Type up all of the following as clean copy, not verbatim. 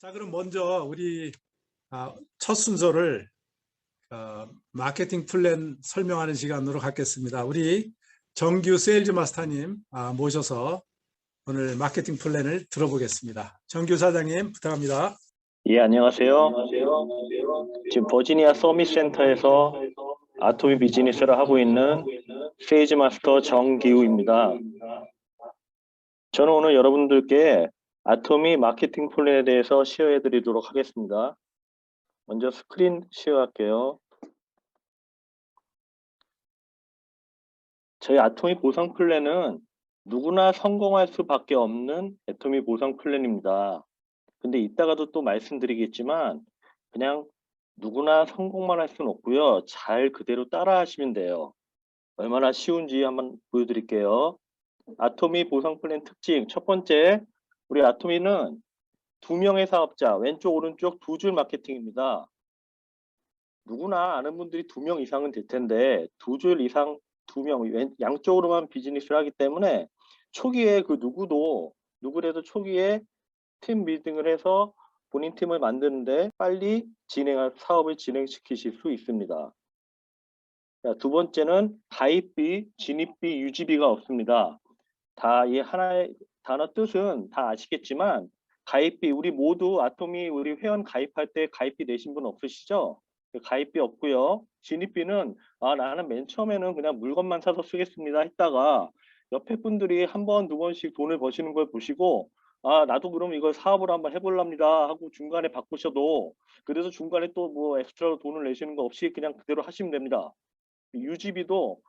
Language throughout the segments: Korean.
자, 그럼 먼저 우리 첫 순서를 마케팅 플랜 설명하는 시간으로 갖겠습니다. 우리 정규 세일즈 마스터님 모셔서 오늘 마케팅 플랜을 들어보겠습니다. 정규 사장님 부탁합니다. 예, 안녕하세요. 지금 버지니아 서밋 센터에서 아토미 비즈니스를 하고 있는 세일즈 마스터 정기우입니다. 저는 오늘 여러분들께 아토미 마케팅 플랜에 대해서 시어해 드리도록 하겠습니다. 먼저 스크린 시어할게요. 저희 아토미 보상 플랜은 누구나 성공할 수밖에 없는 아토미 보상 플랜입니다. 근데 이따가도 또 말씀드리겠지만 그냥 누구나 성공만 할 수는 없고요. 잘 그대로 따라 하시면 돼요. 얼마나 쉬운지 한번 보여드릴게요. 아토미 보상 플랜 특징 첫 번째, 우리 아토미는 2명의 사업자, 왼쪽 오른쪽 2줄 마케팅입니다. 누구나 아는 분들이 2명 이상은 될 텐데 2줄 이상 2명 양쪽으로만 비즈니스를 하기 때문에 초기에 그 누구라도 초기에 팀 빌딩을 해서 본인 팀을 만드는데 빨리 사업을 진행시키실 수 있습니다. 자, 두 번째는 가입비, 진입비, 유지비가 없습니다. 다 이 하나의 단어 뜻은 다 아시겠지만 가입비, 우리 모두 아토미 우리 회원 가입할 때 가입비 내신 분 없으시죠? 가입비 없고요. 진입비는 나는 맨 처음에는 그냥 물건만 사서 쓰겠습니다 했다가 옆에 분들이 한 번, 두 번씩 돈을 버시는 걸 보시고 나도 그럼 이걸 사업을 한번 해볼랍니다 하고 중간에 바꾸셔도 그래서 중간에 또 뭐 엑스트라로 돈을 내시는 거 없이 그냥 그대로 하시면 됩니다. 유지비도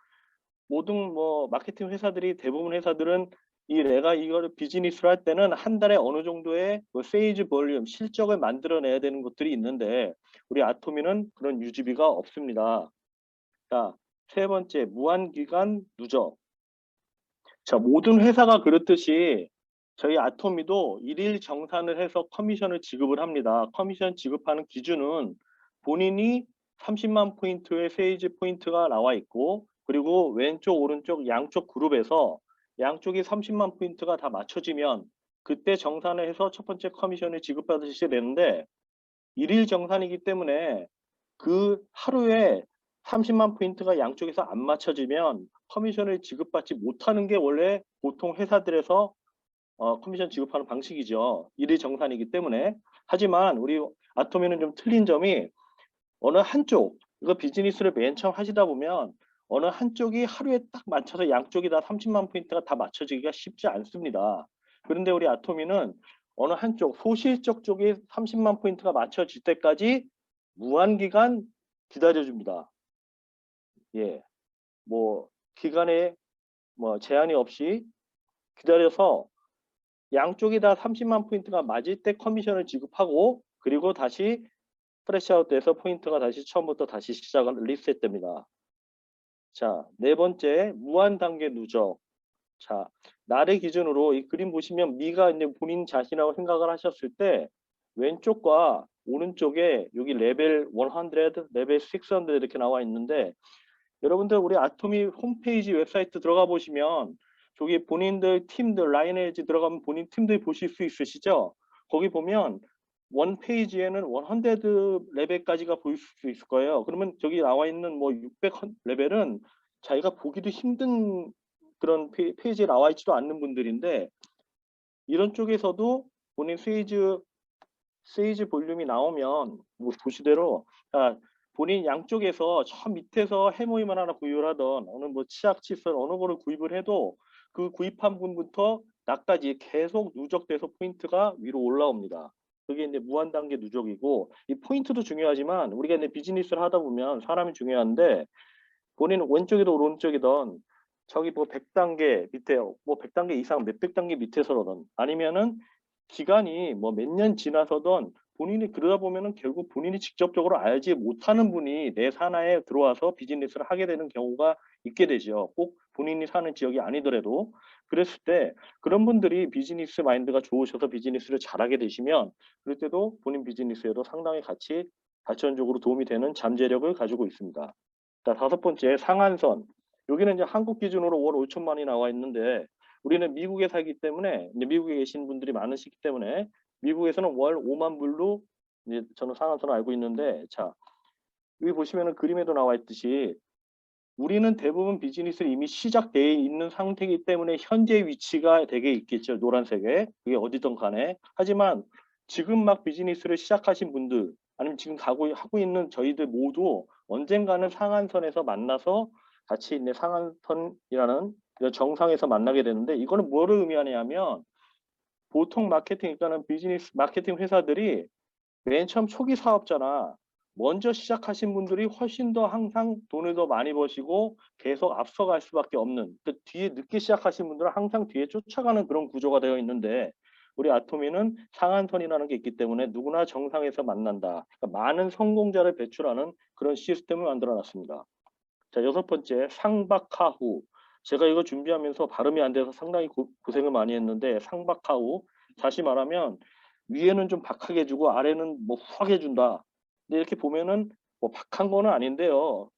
모든 뭐 마케팅 회사들이 대부분 회사들은 내가 이거를 비즈니스를 할 때는 한 달에 어느 정도의 세일즈 볼륨 실적을 만들어내야 되는 것들이 있는데 우리 아토미는 그런 유지비가 없습니다. 자, 세 번째 무한기간 누적. 자, 모든 회사가 그렇듯이 저희 아토미도 일일 정산을 해서 커미션을 지급을 합니다. 커미션 지급하는 기준은 본인이 30만 포인트의 세일즈 포인트가 나와 있고 그리고 왼쪽 오른쪽 양쪽 그룹에서 양쪽이 30만 포인트가 다 맞춰지면 그때 정산을 해서 첫 번째 커미션을 지급받으셔야 되는데 일일 정산이기 때문에 그 하루에 30만 포인트가 양쪽에서 안 맞춰지면 커미션을 지급받지 못하는 게 원래 보통 회사들에서 커미션 지급하는 방식이죠. 일일 정산이기 때문에. 하지만 우리 아토미는 좀 틀린 점이 어느 한쪽, 이거 비즈니스를 맨 처음 하시다 보면 어느 한쪽이 하루에 딱 맞춰서 양쪽이 다 30만 포인트가 다 맞춰지기가 쉽지 않습니다. 그런데 우리 아토미는 어느 한쪽, 소실적 쪽에 30만 포인트가 맞춰질 때까지 무한기간 기다려줍니다. 예, 뭐 기간에 뭐 제한이 없이 기다려서 양쪽이 다 30만 포인트가 맞을 때 커미션을 지급하고 그리고 다시 프레시아웃돼서 포인트가 다시 처음부터 다시 시작을 리셋됩니다. 자, 네 번째 무한 단계 누적. 자, 나를 기준으로 이 그림 보시면 미가 이제 본인 자신이라고 생각을 하셨을 때 왼쪽과 오른쪽에 여기 레벨 100, 레벨 600 이렇게 나와 있는데 여러분들 우리 아토미 홈페이지 웹사이트 들어가 보시면 저기 본인들 팀들 라이너지 들어가면 본인 팀들 보실 수 있으시죠? 거기 보면 원 페이지에는 100 레벨까지가 보일 수 있을 거예요. 그러면 저기 나와 있는 뭐 600 레벨은 자기가 보기도 힘든 그런 페이지에 나와 있지도 않는 분들인데 이런 쪽에서도 본인 세이즈 볼륨이 나오면 뭐 보시대로 본인 양쪽에서 저 밑에서 해모임을 하나 구입을 하던 어느 뭐 치약 칫솔 어느 거를 구입을 해도 그 구입한 분부터 나까지 계속 누적돼서 포인트가 위로 올라옵니다. 그게 이제 무한 단계 누적이고 이 포인트도 중요하지만 우리가 이제 비즈니스를 하다 보면 사람이 중요한데 본인은 왼쪽이든 오른쪽이든 저기 뭐 100단계 밑에 뭐 100단계 이상 몇백 단계 밑에서든 아니면은 기간이 뭐 몇 년 지나서든 본인이 그러다 보면은 결국 본인이 직접적으로 알지 못하는 분이 내 산하에 들어와서 비즈니스를 하게 되는 경우가 있게 되죠. 꼭 본인이 사는 지역이 아니더라도 그랬을 때 그런 분들이 비즈니스 마인드가 좋으셔서 비즈니스를 잘하게 되시면 그럴 때도 본인 비즈니스에도 상당히 같이 발전적으로 도움이 되는 잠재력을 가지고 있습니다. 자, 다섯 번째 상한선. 여기는 이제 한국 기준으로 월 5천만이 나와 있는데 우리는 미국에 살기 때문에 이제 미국에 계신 분들이 많으시기 때문에 미국에서는 월 5만 불로 이제 저는 상한선을 알고 있는데, 자, 여기 보시면은 그림에도 나와 있듯이 우리는 대부분 비즈니스를 이미 시작되어 있는 상태이기 때문에 현재 위치가 되게 있겠죠. 노란색에. 그게 어디든 간에. 하지만 지금 막 비즈니스를 시작하신 분들 아니면 지금 하고 있는 저희들 모두 언젠가는 상한선에서 만나서 같이 있는 상한선이라는 이런 정상에서 만나게 되는데, 이거는 뭐를 의미하냐면 보통 마케팅, 그러니까는 비즈니스 마케팅 회사들이 맨 처음 초기 사업자나 먼저 시작하신 분들이 훨씬 더 항상 돈을 더 많이 버시고 계속 앞서갈 수밖에 없는, 그 뒤에 늦게 시작하신 분들은 항상 뒤에 쫓아가는 그런 구조가 되어 있는데, 우리 아토미는 상한선이라는 게 있기 때문에 누구나 정상에서 만난다. 그러니까 많은 성공자를 배출하는 그런 시스템을 만들어 놨습니다. 자, 여섯 번째, 상박하후. 제가 이거 준비하면서 발음이 안 돼서 상당히 고생을 많이 했는데, 상박하후. 다시 말하면 위에는 좀 박하게 주고 아래는 뭐 후하게 준다. 근데 이렇게 보면은 뭐 박한 거는 아닌데요.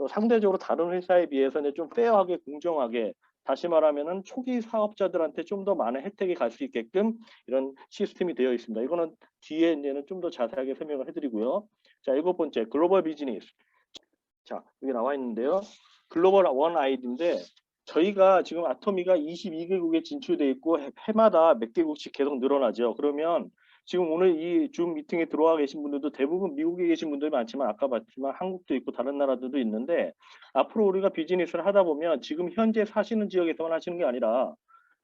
상대적으로 다른 회사에 비해서는 좀 페어하게 공정하게, 다시 말하면은 초기 사업자들한테 좀 더 많은 혜택이 갈 수 있게끔 이런 시스템이 되어 있습니다. 이거는 뒤에 이제는 좀 더 자세하게 설명을 해드리고요. 자, 일곱 번째, 글로벌 비즈니스. 자, 여기 나와 있는데요. 글로벌 원 아이디인데 저희가 지금 아토미가 22개국에 진출돼 있고 해마다 몇 개국씩 계속 늘어나죠. 그러면 지금 오늘 이 줌 미팅에 들어와 계신 분들도 대부분 미국에 계신 분들이 많지만 아까 봤지만 한국도 있고 다른 나라들도 있는데, 앞으로 우리가 비즈니스를 하다 보면 지금 현재 사시는 지역에서만 하시는 게 아니라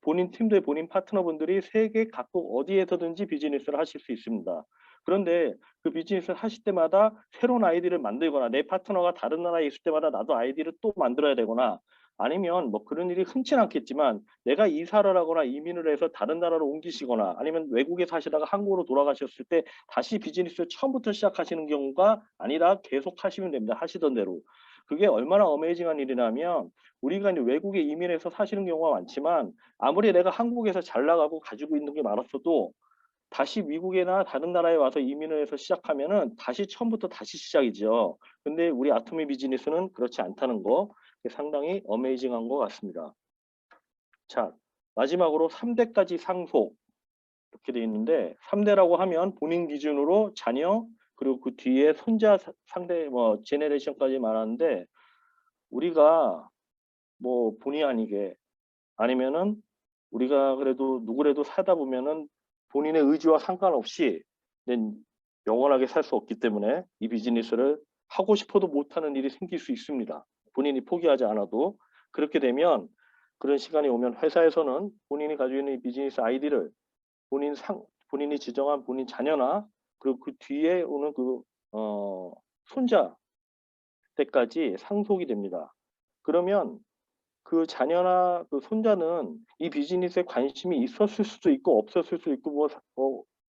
본인 팀들, 본인 파트너분들이 세계 각국 어디에서든지 비즈니스를 하실 수 있습니다. 그런데 그 비즈니스를 하실 때마다 새로운 아이디를 만들거나 내 파트너가 다른 나라에 있을 때마다 나도 아이디를 또 만들어야 되거나, 아니면 뭐 그런 일이 흔치는 않겠지만 내가 이사를 하거나 이민을 해서 다른 나라로 옮기시거나 아니면 외국에 사시다가 한국으로 돌아가셨을 때 다시 비즈니스를 처음부터 시작하시는 경우가 아니라 계속 하시면 됩니다. 하시던 대로. 그게 얼마나 어메이징한 일이냐면, 우리가 이제 외국에 이민해서 사시는 경우가 많지만 아무리 내가 한국에서 잘 나가고 가지고 있는 게 많았어도 다시 미국이나 다른 나라에 와서 이민을 해서 시작하면은 다시 처음부터 다시 시작이죠. 근데 우리 아토미 비즈니스는 그렇지 않다는 거, 상당히 어메이징한 것 같습니다. 자, 마지막으로 3대까지 상속 이렇게 되어 있는데, 3대라고 하면 본인 기준으로 자녀 그리고 그 뒤에 손자 상대 뭐 제네레이션까지 말하는데, 우리가 뭐 본의 아니게 아니면은 우리가 그래도 누구라도 살다 보면은 본인의 의지와 상관없이 영원하게 살 수 없기 때문에 이 비즈니스를 하고 싶어도 못하는 일이 생길 수 있습니다. 본인이 포기하지 않아도. 그렇게 되면 그런 시간이 오면 회사에서는 본인이 가지고 있는 이 비즈니스 아이디를 본인이 지정한 본인 자녀나 그리고 그 뒤에 오는 손자 때까지 상속이 됩니다. 그러면 그 자녀나 그 손자는 이 비즈니스에 관심이 있었을 수도 있고 없었을 수도 있고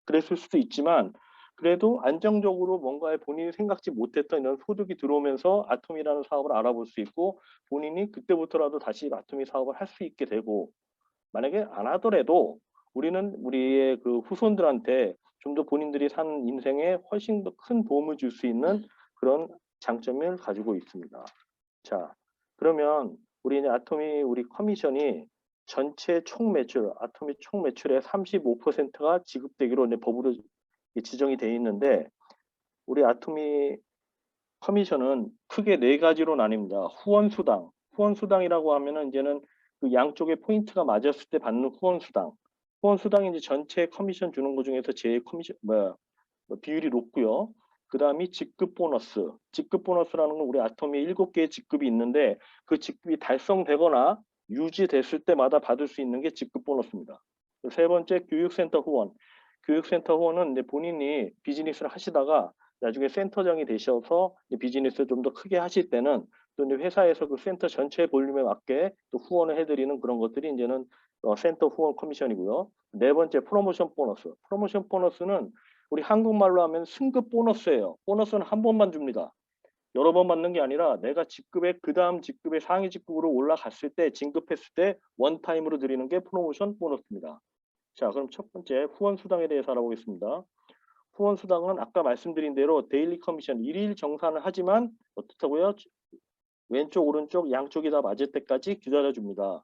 그랬을 수도 있지만, 그래도 안정적으로 뭔가에 본인이 생각지 못했던 이런 소득이 들어오면서 아토미라는 사업을 알아볼 수 있고, 본인이 그때부터라도 다시 아토미 사업을 할 수 있게 되고, 만약에 안 하더라도 우리는 우리의 그 후손들한테 좀 더 본인들이 사는 인생에 훨씬 더 큰 도움을 줄 수 있는 그런 장점을 가지고 있습니다. 자, 그러면 우리 아토미 우리 커미션이 전체 총 매출, 아토미 총 매출의 35%가 지급되기로 법으로 지정이 되어 있는데, 우리 아토미 커미션은 크게 네 가지로 나뉩니다. 후원수당이라고 하면은 이제는 그 양쪽에 포인트가 맞았을 때 받는 후원수당. 후원수당이 이제 전체 커미션 주는 것 중에서 제일 비율이 높고요. 그 다음이 직급 보너스. 직급 보너스라는 건 우리 아토미에 7개의 직급이 있는데, 그 직급이 달성되거나 유지됐을 때마다 받을 수 있는 게 직급 보너스입니다. 세 번째, 교육센터 후원. 교육센터 후원은 이제 본인이 비즈니스를 하시다가 나중에 센터장이 되셔서 비즈니스를 좀 더 크게 하실 때는 또 이제 회사에서 그 센터 전체 볼륨에 맞게 또 후원을 해드리는 그런 것들이 이제는 센터 후원 커미션이고요. 네 번째, 프로모션 보너스. 프로모션 보너스는 우리 한국말로 하면 승급 보너스예요. 보너스는 한 번만 줍니다. 여러 번 받는 게 아니라 내가 직급에 그 다음 직급에 상위 직급으로 올라갔을 때, 진급했을 때 원타임으로 드리는 게 프로모션 보너스입니다. 자, 그럼 첫 번째 후원 수당에 대해서 알아보겠습니다. 후원 수당은 아까 말씀드린 대로 데일리 커미션 일일 정산을 하지만 어떻다고요? 왼쪽 오른쪽 양쪽이 다 맞을 때까지 기다려 줍니다.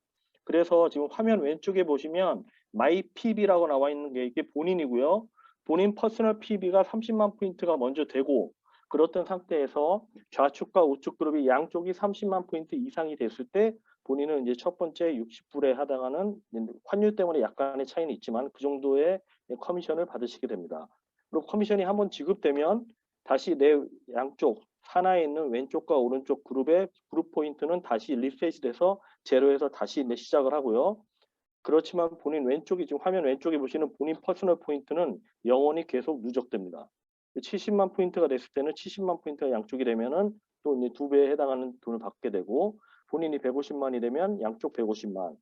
그래서 지금 화면 왼쪽에 보시면 마이 PB라고 나와 있는 게 이게 본인이고요. 본인 퍼스널 PB가 30만 포인트가 먼저 되고 그렇던 상태에서 좌측과 우측 그룹이 양쪽이 30만 포인트 이상이 됐을 때 본인은 이제 첫 번째 60불에 해당하는 환율 때문에 약간의 차이는 있지만 그 정도의 커미션을 받으시게 됩니다. 그리고 커미션이 한번 지급되면 다시 내 양쪽 하나에 있는 왼쪽과 오른쪽 그룹의 그룹 포인트는 다시 리셋이 돼서 제로에서 다시 시작을 하고요. 그렇지만 본인 왼쪽이 지금 화면 왼쪽에 보시는 본인 퍼스널 포인트는 영원히 계속 누적됩니다. 70만 포인트가 됐을 때는 70만 포인트가 양쪽이 되면은 또 이제 2배에 해당하는 돈을 받게 되고 본인이 150만이 되면 양쪽 150만,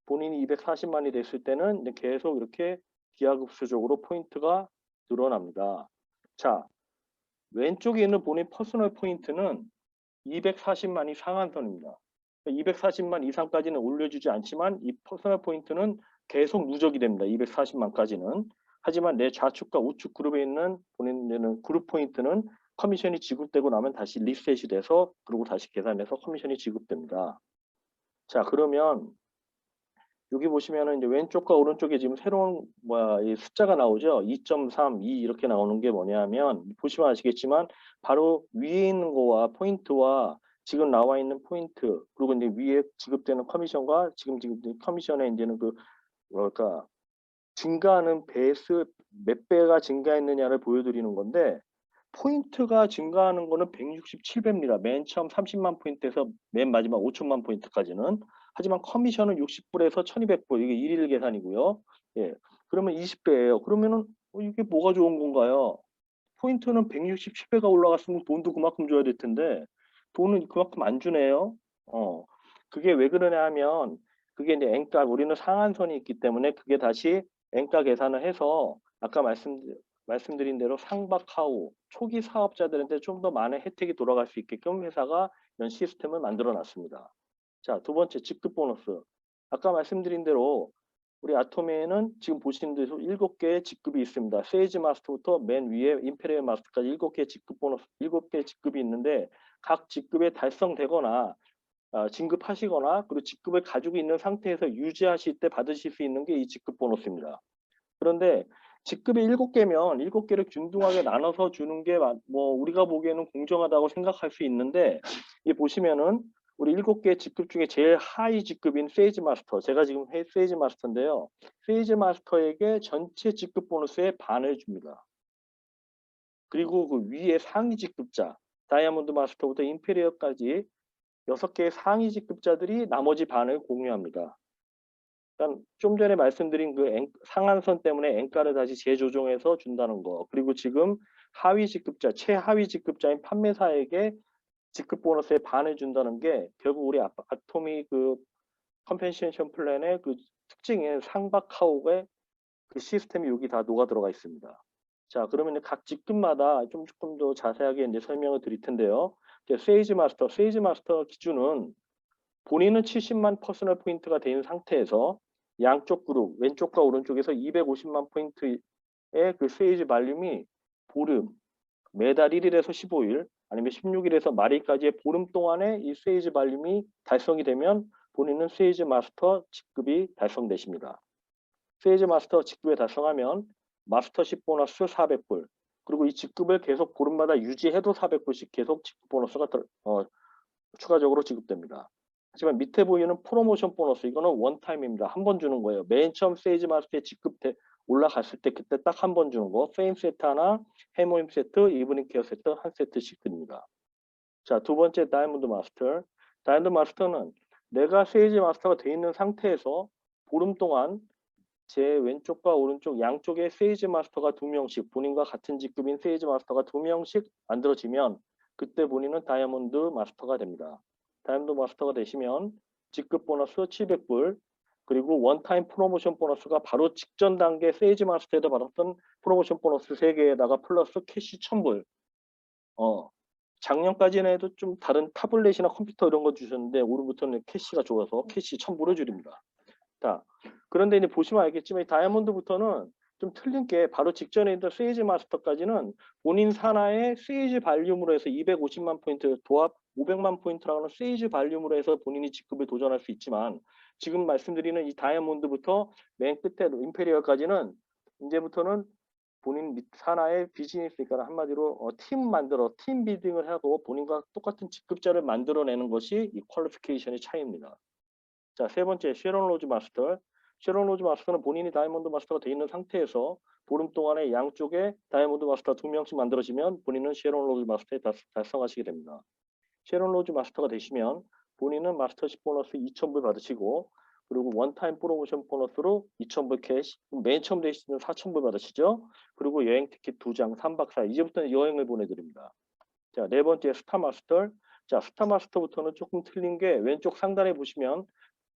본인이 240만이 됐을 때는 이제 계속 이렇게 기하급수적으로 포인트가 늘어납니다. 자, 왼쪽에 있는 본인 퍼스널 포인트는 240만이 상한선입니다. 240만 이상까지는 올려주지 않지만 이 퍼스널 포인트는 계속 누적이 됩니다. 240만까지는. 하지만 내 좌측과 우측 그룹에 있는 본인의 그룹 포인트는 커미션이 지급되고 나면 다시 리셋이 돼서 그리고 다시 계산해서 커미션이 지급됩니다. 자, 그러면 여기 보시면은 이제 왼쪽과 오른쪽에 지금 새로운 이 숫자가 나오죠. 2.3, 2 이렇게 나오는 게 뭐냐면 보시면 아시겠지만 바로 위에 있는 거와 포인트와 지금 나와 있는 포인트 그리고 이제 위에 지급되는 커미션과 지금 커미션에 이제는 그 뭐랄까 증가하는 배수 몇 배가 증가했느냐를 보여드리는 건데 포인트가 증가하는 거는 167배입니다. 맨 처음 30만 포인트에서 맨 마지막 5천만 포인트까지는. 하지만 커미션은 60불에서 1200불, 이게 일일 계산이고요. 예. 그러면 20배예요. 그러면은 이게 뭐가 좋은 건가요? 포인트는 167배가 올라갔으면 돈도 그만큼 줘야 될 텐데 돈은 그만큼 안 주네요. 그게 왜 그러냐 하면 그게 이제 엔가 우리는 상한선이 있기 때문에 그게 다시 엔가 계산을 해서 아까 말씀드린 대로 상박하우 초기 사업자들한테 좀 더 많은 혜택이 돌아갈 수 있게끔 회사가 이런 시스템을 만들어 놨습니다. 자, 두 번째 직급 보너스. 아까 말씀드린 대로 우리 아토메에는 지금 보시는 대로 7개의 직급이 있습니다. 세이지 마스터부터 맨 위에 임페리얼 마스터까지 7개의 직급 보너스, 7개의 직급이 있는데 각 직급에 달성되거나 진급하시거나 그리고 직급을 가지고 있는 상태에서 유지하실 때 받으실 수 있는 게 이 직급 보너스입니다. 그런데 직급이 7개면 7개를 균등하게 나눠서 주는 게 뭐 우리가 보기에는 공정하다고 생각할 수 있는데 이 보시면은 우리 7개 직급 중에 제일 하위 직급인 세이지 마스터, 제가 지금 세이지 마스터인데요. 세이지 마스터에게 전체 직급 보너스의 반을 줍니다. 그리고 그 위에 상위 직급자, 다이아몬드 마스터부터 임페리얼까지 6개의 상위 직급자들이 나머지 반을 공유합니다. 그러니까 좀 전에 말씀드린 그 상한선 때문에 엔가를 다시 재조정해서 준다는 거. 그리고 지금 하위 직급자, 최하위 직급자인 판매사에게 직급 보너스의 반을 준다는 게 결국 우리 아토미 그 컴펜세이션 플랜의 그 특징인 상박하옥의 그 시스템이 여기 다 녹아 들어가 있습니다. 자, 그러면 각 직급마다 조금 더 자세하게 이제 설명을 드릴 텐데요. 세이지 마스터 기준은 본인은 70만 퍼스널 포인트가 된 상태에서 양쪽 그룹, 왼쪽과 오른쪽에서 250만 포인트의 그 세이지 발륨이 보름, 매달 1일에서 15일, 아니면 16일에서 말일까지의 보름 동안에 이 세이지 발륨이 달성이 되면 본인은 세이지 마스터 직급이 달성되십니다. 세이지 마스터 직급에 달성하면 마스터십 보너스 400불, 그리고 이 직급을 계속 보름마다 유지해도 400불씩 계속 직급 보너스가 추가적으로 지급됩니다. 하지만 밑에 보이는 프로모션 보너스, 이거는 원타임입니다. 한 번 주는 거예요. 맨 처음 세이지 마스터에 직급 올라갔을 때 그때 딱 한 번 주는 거. 페임 세트 하나, 해모임 세트, 이브닝 케어 세트 한 세트씩 드립니다. 자, 두 번째 다이아몬드 마스터. 다이아몬드 마스터는 내가 세이지 마스터가 되어 있는 상태에서 보름 동안 제 왼쪽과 오른쪽 양쪽에 세이지 마스터가 2명씩, 본인과 같은 직급인 세이지 마스터가 2명씩 만들어지면 그때 본인은 다이아몬드 마스터가 됩니다. 다이아몬드 마스터가 되시면 직급 보너스 700불, 그리고 원타임 프로모션 보너스가 바로 직전 단계 세이지 마스터에도 받았던 프로모션 보너스 3개에다가 플러스 캐시 1000불. 작년까지는 해도 좀 다른 타블렛이나 컴퓨터 이런 거 주셨는데 올해부터는 캐시가 좋아서 캐시 1000불을 줄입니다. 자, 그런데 이제 보시면 알겠지만 다이아몬드부터는 좀 틀린 게 바로 직전에 있던 세일즈 마스터까지는 본인 산하의 세일즈 발륨으로 해서 250만 포인트 도합 500만 포인트라는 세일즈 발륨으로 해서 본인이 직급에 도전할 수 있지만 지금 말씀드리는 이 다이아몬드부터 맨 끝에 임페리얼까지는 이제부터는 본인 산하의 비즈니스니까 한마디로 팀 만들어 팀 비딩을 하고 본인과 똑같은 직급자를 만들어내는 것이 이 퀄리피케이션의 차이입니다. 자, 세 번째 쉐론 로즈 마스터. 쉐론 로즈 마스터는 본인이 다이아몬드 마스터가 되어 있는 상태에서 보름 동안에 양쪽에 다이아몬드 마스터 2명씩 만들어지면 본인은 쉐론 로즈 마스터에 달성하시게 됩니다. 쉐론 로즈 마스터가 되시면 본인은 마스터십 보너스 2,000불 받으시고 그리고 원타임 프로모션 보너스로 2,000불 캐시, 맨 처음 되시는 4,000불 받으시죠. 그리고 여행 티켓 2장 3박 4일 이제부터는 여행을 보내드립니다. 자, 네 번째 스타 마스터. 자, 스타 마스터부터는 조금 틀린 게 왼쪽 상단에 보시면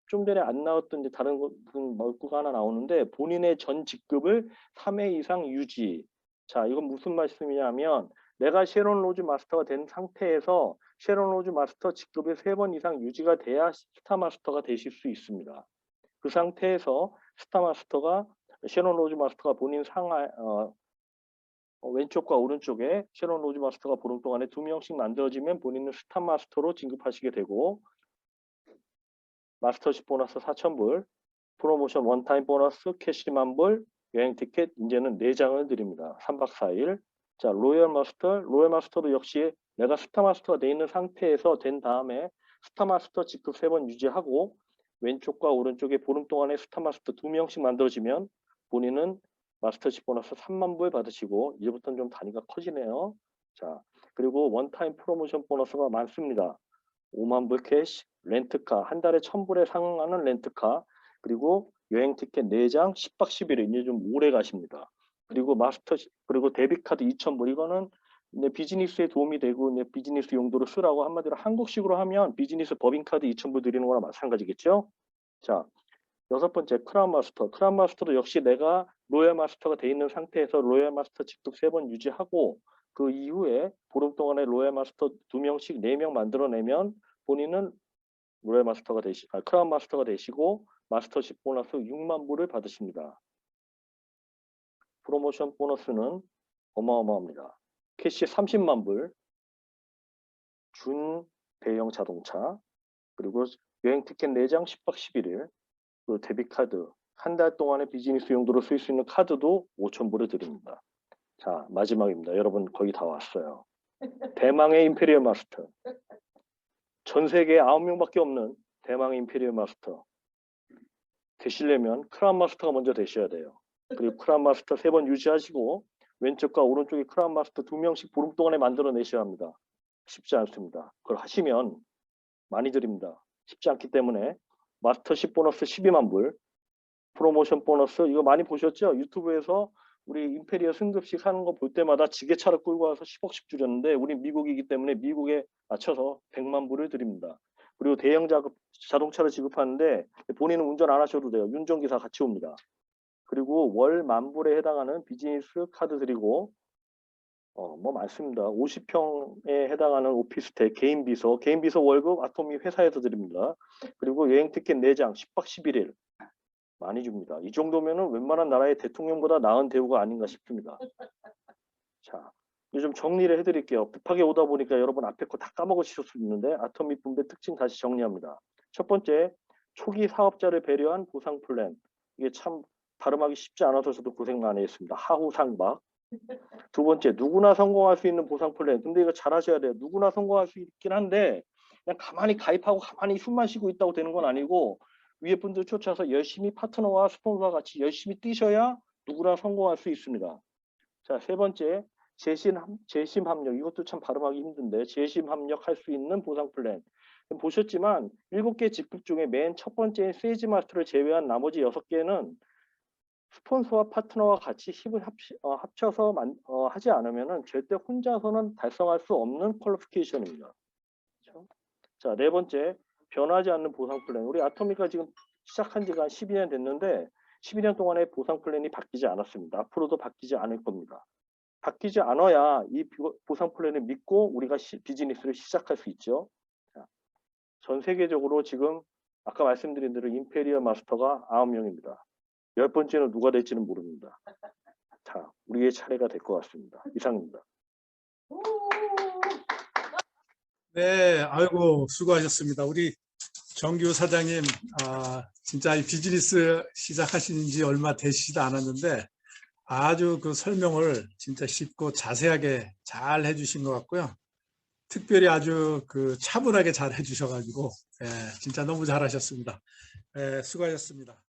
좀 전에 안 나왔던 이제 다른 문구가 하나 나오는데 본인의 전 직급을 3회 이상 유지. 자, 이건 무슨 말씀이냐면 내가 쉐론 로즈 마스터가 된 상태에서 쉐론 로즈 마스터 직급이 3번 이상 유지가 돼야 스타 마스터가 되실 수 있습니다. 그 상태에서 스타 마스터가 쉐론 로즈 마스터가 본인 상하 왼쪽과 오른쪽에 쉐론 로즈 마스터가 보름 동안에 2명씩 만들어지면 본인은 스타 마스터로 진급하시게 되고 마스터십 보너스 4,000불, 프로모션 원타임 보너스 캐시 10,000불, 여행 티켓 이제는 4장을 드립니다. 3박 4일. 자, 로열 마스터도 역시 내가 스타 마스터가 돼 있는 상태에서 된 다음에 스타 마스터 직급 3번 유지하고 왼쪽과 오른쪽에 보름 동안에 스타 마스터 2명씩 만들어지면 본인은 마스터십 보너스 30,000불 받으시고 이제부터는 좀 단위가 커지네요. 자, 그리고 원타임 프로모션 보너스가 많습니다. 50,000불 캐시, 렌트카, 한 달에 1,000불에 상응하는 렌트카, 그리고 여행 티켓 4장, 10박 11일, 이제 좀 오래 가십니다. 그리고 그리고 데비카드 2,000불, 이거는 비즈니스에 도움이 되고 비즈니스 용도로 쓰라고 한마디로 한국식으로 하면 비즈니스 법인카드 2,000불 드리는 거랑 마찬가지겠죠? 자, 여섯 번째 크라운 마스터. 크라운 마스터도 역시 내가 로얄 마스터가 돼 있는 상태에서 로얄 마스터 직급 3번 유지하고 그 이후에 보름 동안에 로얄 마스터 2명씩 4명 만들어내면 본인은 로얄 마스터가 크라운 마스터가 되시고 마스터십 보너스 60,000불을 받으십니다. 프로모션 보너스는 어마어마합니다. 캐시 300,000불, 준 대형 자동차, 그리고 여행 티켓 4장 10박 11일, 그 데비카드 한 달 동안의 비즈니스 용도로 쓸 수 있는 카드도 5,000불을 드립니다. 자, 마지막입니다. 여러분 거의 다 왔어요. 대망의 임페리얼 마스터. 전 세계에 9명밖에 없는 대망의 임페리얼 마스터. 되시려면 크라운 마스터가 먼저 되셔야 돼요. 그리고 크라운 마스터 3번 유지하시고 왼쪽과 오른쪽에 크라운 마스터 2명씩 보름 동안에 만들어내셔야 합니다. 쉽지 않습니다. 그걸 하시면 많이 드립니다. 쉽지 않기 때문에 마스터십 보너스 12,000불, 프로모션 보너스 이거 많이 보셨죠? 유튜브에서 우리 임페리얼 승급식 하는 거 볼 때마다 지게차를 끌고 와서 10억씩 줄였는데 우리 미국이기 때문에 미국에 맞춰서 100,000불을 드립니다. 그리고 대형 자동차를 지급하는데 본인은 운전 안 하셔도 돼요. 운전기사 같이 옵니다. 그리고 월 10,000불에 해당하는 비즈니스 카드 드리고 뭐 많습니다. 50평에 해당하는 오피스텔, 개인 비서 월급 아토미 회사에서 드립니다. 그리고 여행 티켓 4장, 10박 11일 많이 줍니다. 이 정도면은 웬만한 나라의 대통령보다 나은 대우가 아닌가 싶습니다. 자, 요즘 정리를 해드릴게요. 급하게 오다 보니까 여러분 앞에 거 다 까먹으실 수 있는데 아토미 분배 특징 다시 정리합니다. 첫 번째, 초기 사업자를 배려한 보상 플랜. 이게 참 발음하기 쉽지 않아서 저도 고생 많이 했습니다. 하후상박. 두 번째, 누구나 성공할 수 있는 보상 플랜. 근데 이거 잘 하셔야 돼요. 누구나 성공할 수 있긴 한데 그냥 가만히 가입하고 가만히 숨만 쉬고 있다고 되는 건 아니고 위에 분들 쫓아서 열심히 파트너와 스폰서와 같이 열심히 뛰셔야 누구나 성공할 수 있습니다. 자, 세 번째, 재심 합력. 이것도 참 발음하기 힘든데 재심 합력할 수 있는 보상 플랜. 보셨지만 7개 직급 중에 맨 첫 번째 세이지 마스터를 제외한 나머지 6개는 스폰서와 파트너와 같이 힘을 합쳐서 하지 않으면 절대 혼자서는 달성할 수 없는 퀄리피케이션입니다. 그렇죠? 자, 네 번째, 변하지 않는 보상 플랜. 우리 아토미가 지금 시작한 지가 한 12년 됐는데 12년 동안의 보상 플랜이 바뀌지 않았습니다. 앞으로도 바뀌지 않을 겁니다. 바뀌지 않아야 이 보상 플랜을 믿고 우리가 비즈니스를 시작할 수 있죠. 자, 전 세계적으로 지금 아까 말씀드린 대로 임페리얼 마스터가 9명입니다. 10번째는 누가 될지는 모릅니다. 우리의 차례가 될 것 같습니다. 이상입니다. 네, 아이고 수고하셨습니다. 우리 정규 사장님, 진짜 이 비즈니스 시작하신 지 얼마 되시지도 않았는데 아주 그 설명을 진짜 쉽고 자세하게 잘 해주신 것 같고요. 특별히 아주 그 차분하게 잘 해주셔가지고 진짜 너무 잘하셨습니다. 수고하셨습니다.